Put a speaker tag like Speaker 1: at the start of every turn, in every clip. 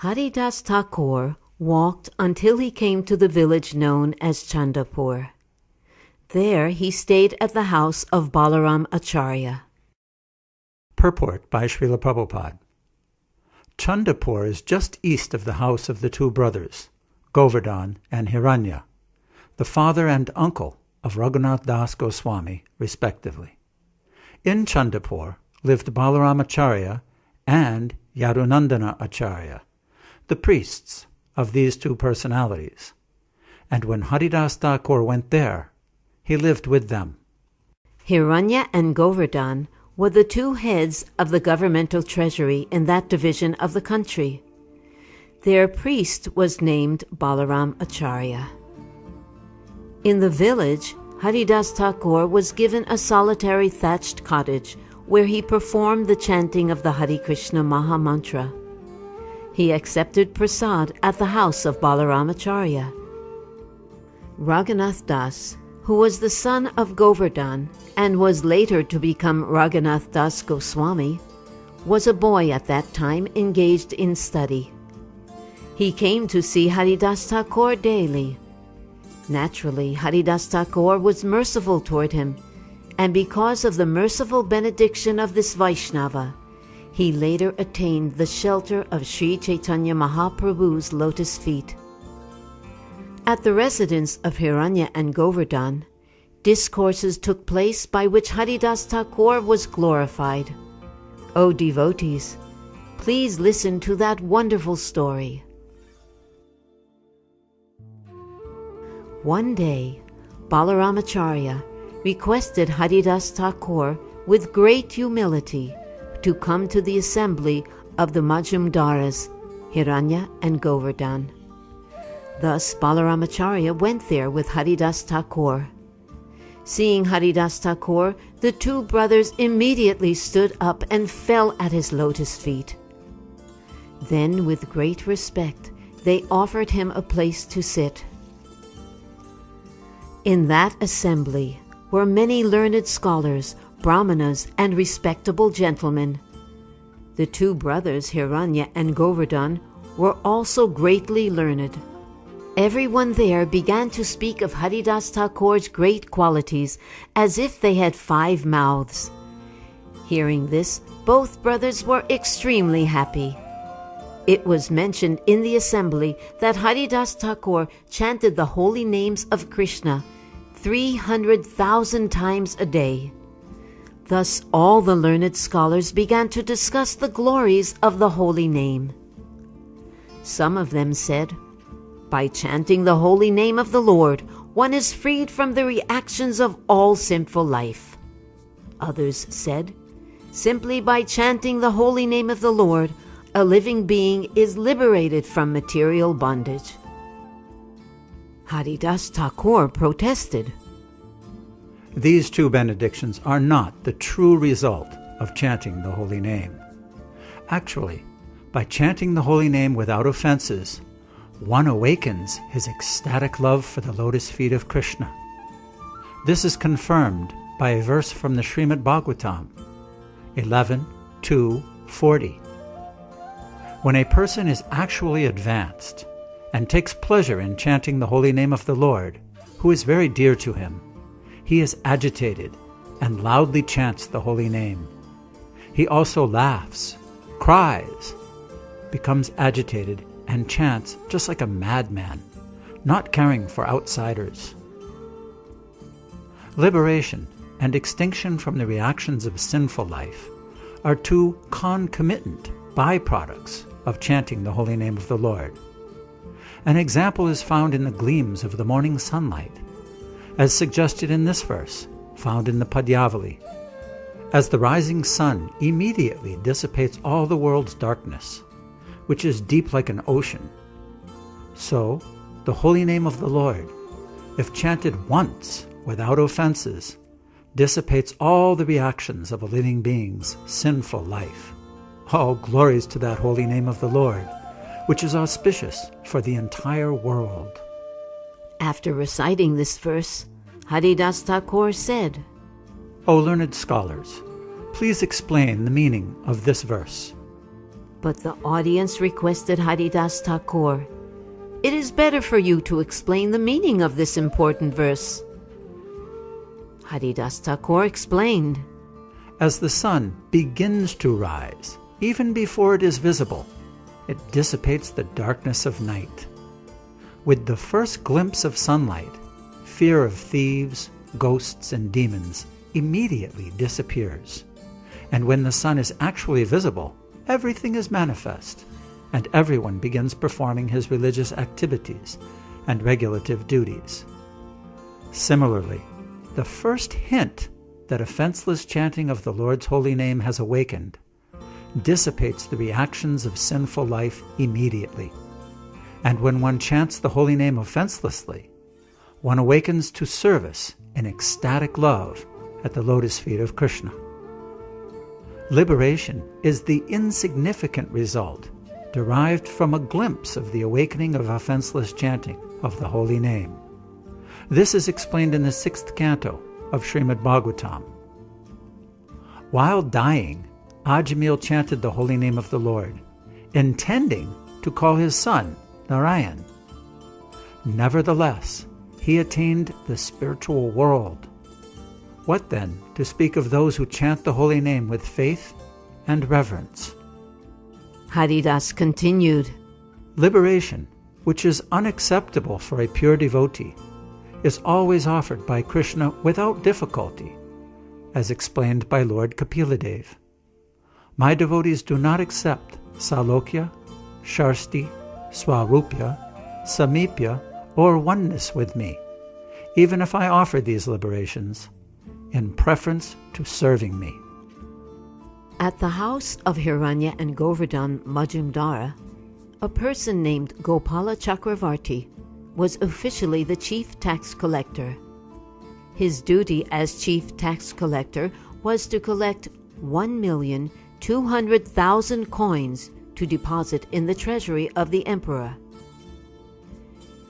Speaker 1: Haridas Thakur walked until he came to the village known as Chandapur. There he stayed at the house of Balaram Acharya.
Speaker 2: Purport by Srila Prabhupada. Chandapur is just east of the house of the two brothers, Govardhan and Hiranya, the father and uncle of Raghunath Das Goswami, respectively. In Chandapur lived Balaram Acharya and Yadunandana Acharya, the priests of these two personalities. And when Haridas Thakur went there, he lived with them.
Speaker 1: Hiranya and Govardhan were the two heads of the governmental treasury in that division of the country. Their priest was named Balaram Acharya. In the village, Haridas Thakur was given a solitary thatched cottage where he performed the chanting of the Hare Krishna Maha Mantra. He accepted prasad at the house of Balaram Acharya. Raghunath Das, who was the son of Govardhan and was later to become Raghunath Das Goswami, was a boy at that time engaged in study. He came to see Haridas Thakur daily. Naturally, Haridas Thakur was merciful toward him, and because of the merciful benediction of this Vaishnava, he later attained the shelter of Sri Chaitanya Mahaprabhu's lotus feet. At the residence of Hiranya and Govardhan, discourses took place by which Haridas Thakur was glorified. O devotees, please listen to that wonderful story. One day, Balaram Acharya requested Haridas Thakur with great humility to come to the assembly of the Majumdaras, Hiranya and Govardhan. Thus Balaram Acharya went there with Haridas Thakur. Seeing Haridas Thakur, the two brothers immediately stood up and fell at his lotus feet. Then, with great respect, they offered him a place to sit. In that assembly were many learned scholars, brahmanas, and respectable gentlemen. The two brothers, Hiranya and Govardhan, were also greatly learned. Everyone there began to speak of Haridas Thakur's great qualities as if they had 5 mouths. Hearing this, both brothers were extremely happy. It was mentioned in the assembly that Haridas Thakur chanted the holy names of Krishna 300,000 times a day. Thus all the learned scholars began to discuss the glories of the holy name. Some of them said, "By chanting the holy name of the Lord, one is freed from the reactions of all sinful life." Others said, "Simply by chanting the holy name of the Lord, a living being is liberated from material bondage." Haridas Thakur protested.
Speaker 2: These two benedictions are not the true result of chanting the holy name. Actually, by chanting the holy name without offenses, one awakens his ecstatic love for the lotus feet of Krishna. This is confirmed by a verse from the Srimad Bhagavatam, 11:2-40. When a person is actually advanced and takes pleasure in chanting the holy name of the Lord, who is very dear to him, he is agitated and loudly chants the holy name. He also laughs, cries, becomes agitated, and chants just like a madman, not caring for outsiders. Liberation and extinction from the reactions of sinful life are two concomitant byproducts of chanting the holy name of the Lord. An example is found in the gleams of the morning sunlight, as suggested in this verse, found in the Padyavali. As the rising sun immediately dissipates all the world's darkness, which is deep like an ocean, so the holy name of the Lord, if chanted once without offenses, dissipates all the reactions of a living being's sinful life. All glories to that holy name of the Lord, which is auspicious for the entire world.
Speaker 1: After reciting this verse, Haridas Thakur said,
Speaker 2: O learned scholars, please explain the meaning of this verse.
Speaker 1: But the audience requested Haridas Thakur, "It is better for you to explain the meaning of this important verse." Haridas Thakur explained,
Speaker 2: As the sun begins to rise, even before it is visible, it dissipates the darkness of night. With the first glimpse of sunlight, fear of thieves, ghosts, and demons immediately disappears. And when the sun is actually visible, everything is manifest, and everyone begins performing his religious activities and regulative duties. Similarly, the first hint that offenseless chanting of the Lord's holy name has awakened dissipates the reactions of sinful life immediately. And when one chants the holy name offenselessly, one awakens to service in ecstatic love at the lotus feet of Krishna. Liberation is the insignificant result derived from a glimpse of the awakening of offenseless chanting of the holy name. This is explained in the 6th canto of Srimad Bhagavatam. While dying, Ajamil chanted the holy name of the Lord, intending to call his son Narayan. Nevertheless, he attained the spiritual world. What then to speak of those who chant the holy name with faith and reverence?
Speaker 1: Haridas continued,
Speaker 2: Liberation, which is unacceptable for a pure devotee, is always offered by Krishna without difficulty, as explained by Lord Kapiladev. My devotees do not accept Salokya, Sharsti, Swarupya, Samipya, or oneness with me, even if I offer these liberations, in preference to serving me.
Speaker 1: At the house of Hiranya and Govardhan Majumdara, a person named Gopala Chakravarti was officially the chief tax collector. His duty as chief tax collector was to collect 1,200,000 coins to deposit in the treasury of the emperor.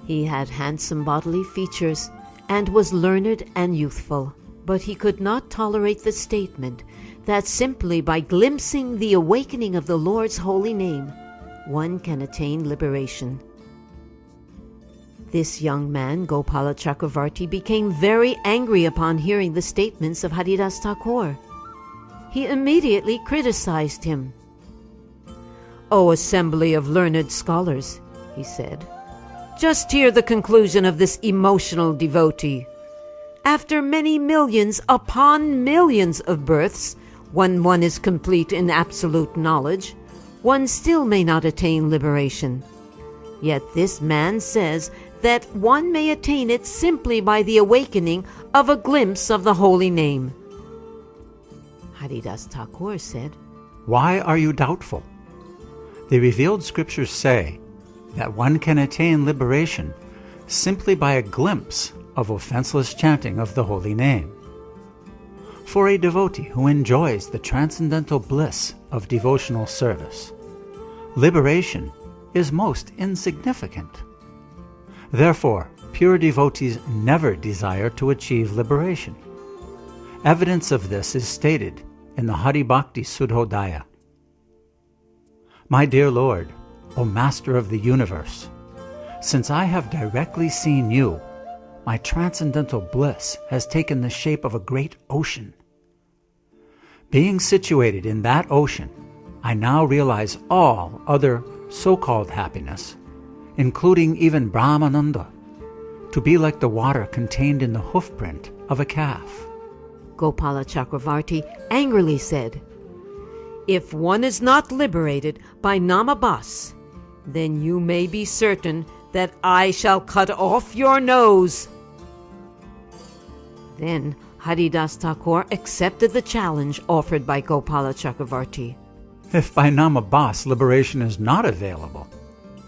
Speaker 1: He had handsome bodily features and was learned and youthful, but he could not tolerate the statement that simply by glimpsing the awakening of the Lord's holy name, one can attain liberation. This young man, Gopala Chakravarti, became very angry upon hearing the statements of Haridas Thakur. He immediately criticized him. "O assembly of learned scholars," he said, "just hear the conclusion of this emotional devotee. After many millions upon millions of births, when one is complete in absolute knowledge, one still may not attain liberation. Yet this man says that one may attain it simply by the awakening of a glimpse of the holy name." Haridas Thakur said,
Speaker 2: Why are you doubtful? The revealed scriptures say that one can attain liberation simply by a glimpse of offenseless chanting of the holy name. For a devotee who enjoys the transcendental bliss of devotional service, liberation is most insignificant. Therefore, pure devotees never desire to achieve liberation. Evidence of this is stated in the Hari Bhakti Sudhodaya. My dear Lord, O Master of the universe, since I have directly seen you, my transcendental bliss has taken the shape of a great ocean. Being situated in that ocean, I now realize all other so-called happiness, including even Brahmananda, to be like the water contained in the hoofprint of a calf.
Speaker 1: Gopala Chakravarti angrily said, "If one is not liberated by Namabas, then you may be certain that I shall cut off your nose." Then Haridas Thakur accepted the challenge offered by Gopala Chakravarti.
Speaker 2: If by Namabas liberation is not available,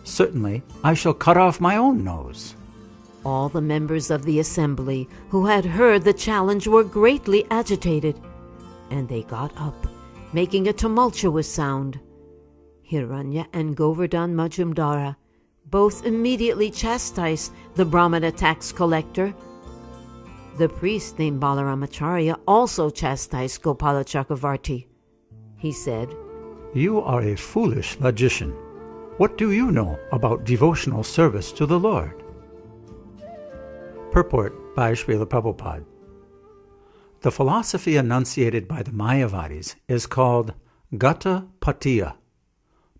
Speaker 2: certainly I shall cut off my own nose.
Speaker 1: All the members of the assembly who had heard the challenge were greatly agitated, and they got up, making a tumultuous sound. Hiranya and Govardhan Majumdara both immediately chastised the Brahmana tax collector. The priest named Balaramacharya also chastised Gopala Chakravarti. He said,
Speaker 2: You are a foolish logician. What do you know about devotional service to the Lord? Purport by Srila Prabhupada. The philosophy enunciated by the Mayavadis is called Gata Patiya,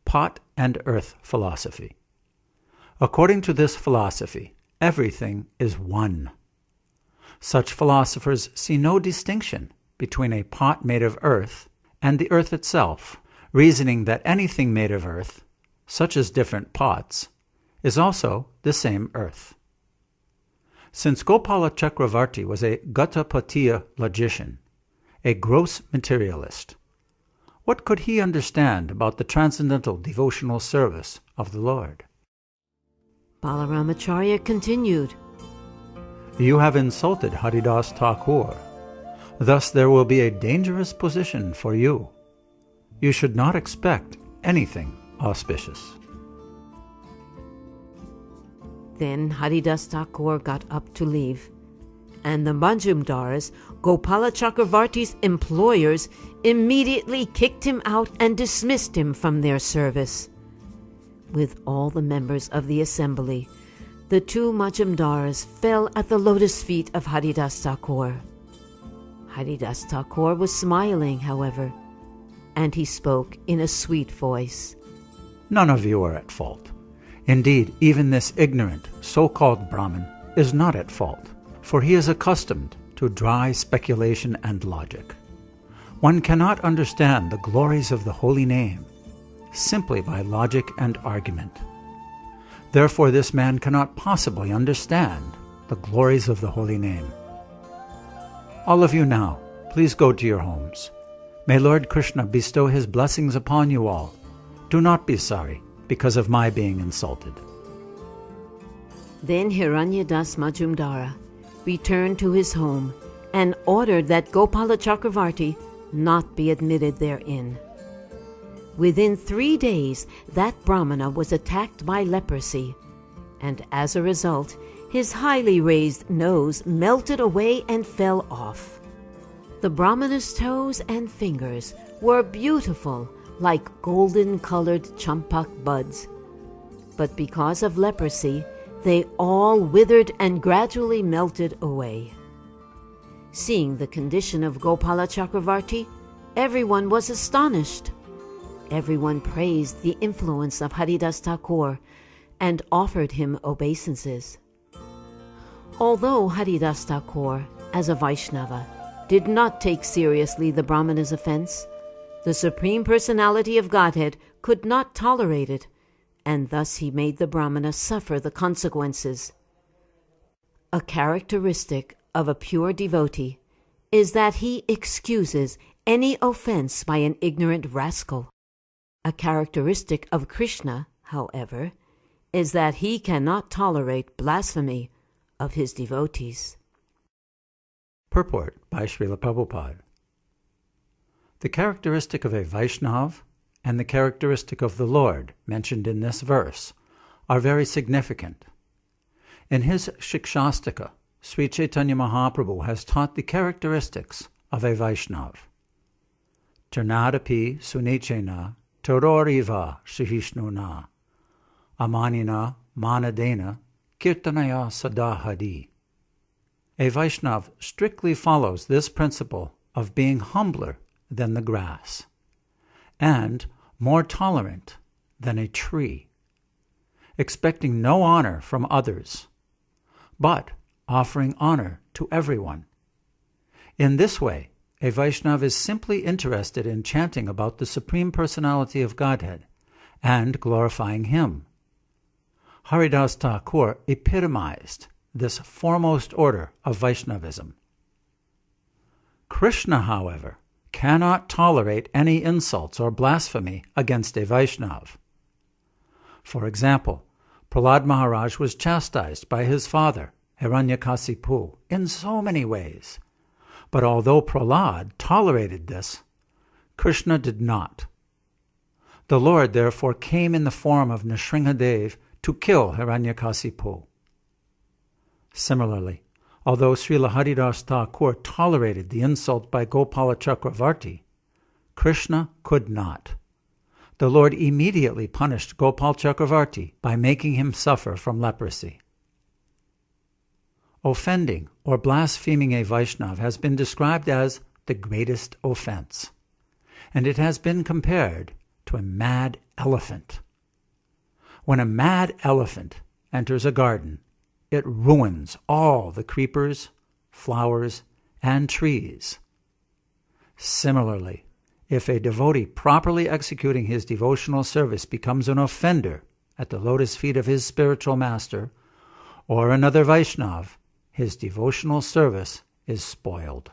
Speaker 2: pot and earth philosophy. According to this philosophy, everything is one. Such philosophers see no distinction between a pot made of earth and the earth itself, reasoning that anything made of earth, such as different pots, is also the same earth. Since Gopala Chakravarti was a Gatapatiya logician, a gross materialist, what could he understand about the transcendental devotional service of the Lord?
Speaker 1: Balaramacharya continued,
Speaker 2: You have insulted Haridas Thakur. Thus there will be a dangerous position for you. You should not expect anything auspicious.
Speaker 1: Then Haridas Thakur got up to leave, and the Majumdars, Gopala Chakravarti's employers, immediately kicked him out and dismissed him from their service. With all the members of the assembly, the two Majumdars fell at the lotus feet of Haridas Thakur. Haridas Thakur was smiling, however, and he spoke in a sweet voice.
Speaker 2: None of you are at fault. Indeed, even this ignorant, so-called Brahmin is not at fault, for he is accustomed to dry speculation and logic. One cannot understand the glories of the holy name simply by logic and argument. Therefore, this man cannot possibly understand the glories of the holy name. All of you now, please go to your homes. May Lord Krishna bestow his blessings upon you all. Do not be sorry because of my being insulted.
Speaker 1: Then Hiranyadas Majumdara returned to his home and ordered that Gopala Chakravarti not be admitted therein. Within 3 days, that Brahmana was attacked by leprosy, and as a result, his highly raised nose melted away and fell off. The Brahmana's toes and fingers were beautiful, like golden-colored champak buds. But because of leprosy, they all withered and gradually melted away. Seeing the condition of Gopala Chakravarti, everyone was astonished. Everyone praised the influence of Haridas Thakur and offered him obeisances. Although Haridas Thakur, as a Vaishnava, did not take seriously the Brahmana's offense, the Supreme Personality of Godhead could not tolerate it, and thus he made the Brahmana suffer the consequences. A characteristic of a pure devotee is that he excuses any offense by an ignorant rascal. A characteristic of Krishna, however, is that he cannot tolerate blasphemy of his devotees.
Speaker 2: Purport by Srila Prabhupada. The characteristic of a Vaishnav and the characteristic of the Lord mentioned in this verse are very significant. In his Shikshastika, Sri Chaitanya Mahaprabhu has taught the characteristics of a Vaishnav. Ternadapi Sunichena Tororiva Shihishnuna Amanina Manadena Kirtanaya Sadahadi. A Vaishnav strictly follows this principle of being humbler than the grass and more tolerant than a tree, expecting no honor from others, but offering honor to everyone. In this way, a Vaishnav is simply interested in chanting about the Supreme Personality of Godhead and glorifying Him. Haridas Thakur epitomized this foremost order of Vaishnavism. Krishna, however, cannot tolerate any insults or blasphemy against a Vaishnav. For example, Prahlad Maharaj was chastised by his father, Hiranyakasipu, in so many ways. But although Prahlad tolerated this, Krishna did not. The Lord therefore came in the form of Nrsimhadev to kill Hiranyakasipu. Similarly, although Srila Haridas Thakur tolerated the insult by Gopala Chakravarti, Krishna could not. the Lord immediately punished Gopal Chakravarti by making him suffer from leprosy. Offending or blaspheming a Vaishnava has been described as the greatest offense, and it has been compared to a mad elephant. When a mad elephant enters a garden, it ruins all the creepers, flowers, and trees. Similarly, if a devotee properly executing his devotional service becomes an offender at the lotus feet of his spiritual master or another Vaishnava, his devotional service is spoiled.